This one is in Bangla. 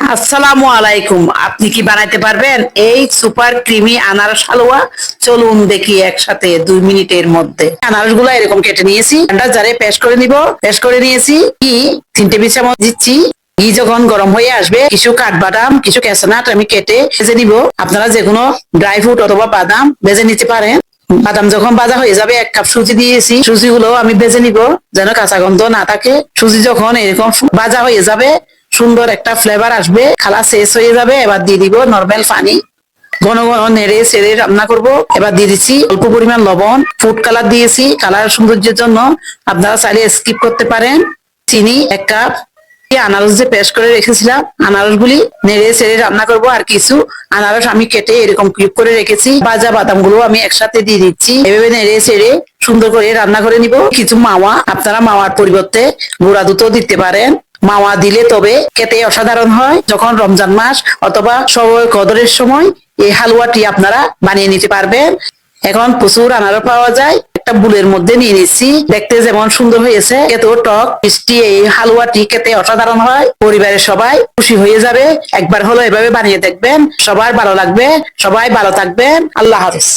আসসালামু আলাইকুম। আপনি কি বানাইতে পারবেন এই সুপার ক্রিমি আনারস হালুয়া? চলুন দেখি একসাথে 2 মিনিটের মধ্যে। আনারস গুলা এরকম কেটে নিয়েছি, ব্লেন্ডার জারে পেস্ট করে নিব। পেস্ট করে নিয়েছি। কি 3 টেবিল চামচ দিচ্ছি। ঘি যখন গরম হয়ে আসবে, কিছু কাঠবাদাম, কিছু ক্যাশনাট আমি কেটে ভেজে নিব। আপনারা যে কোনো ড্রাই ফ্রুট অথবা বাদাম ভেজে নিতে পারেন। বাদাম যখন ভাজা হয়ে যাবে, 1 কাপ সুজি দিয়েছি। সুজি গুলো আমি ভেজে নিব যেন কাঁচা গন্ধ না থাকে। সুজি যখন এরকম ভাজা হয়ে যাবে, সুন্দর একটা ফ্লেভার আসবে, খালা শেষ হয়ে যাবে, এবার দিয়ে দিব নরমাল পানি। ঘন ঘন নেড়ে চেড়ে রান্না করব। এবার দিয়ে দিচ্ছি অল্প পরিমাণ লবণ, ফুড কালার দিয়েছি কালার সৌন্দর্যের জন্য, আপনারা চাইলে স্কিপ করতে পারেন। চিনি 1 কাপ। আনারস যে পেস্ট করে রেখেছিলাম, আনারস গুলি নেড়ে চেড়ে রান্না করব। আর কিছু আনারস আমি কেটে এরকম কিউব করে রেখেছি। ভাজা বাদাম গুলো আমি একসাথে দিয়ে দিচ্ছি। এভাবে নেড়ে চেড়ে সুন্দর করে রান্না করে নিব। কিছু মাওয়া, আপনারা মাওয়ার পরিবর্তে গুঁড়া দুধও দিতে পারেন। মাওয়া দিলে তবে খেতে অসাধারণ হয়। যখন রমজান মাস অথবা শবে কদরের সময় এই হালুয়াটি আপনারা বানিয়ে নিতে পারবেন। এখন প্রচুর আনারস পাওয়া যায়। একটা বুলের মধ্যে নিয়ে নিচ্ছি। দেখতে যেমন সুন্দর হয়েছে, এত টক মিষ্টি এই হালুয়াটি খেতে অসাধারণ হয়। পরিবারের সবাই খুশি হয়ে যাবে। একবার হলো এভাবে বানিয়ে দেখবেন, সবার ভালো লাগবে। সবাই ভালো থাকবেন। আল্লাহ হাফেজ।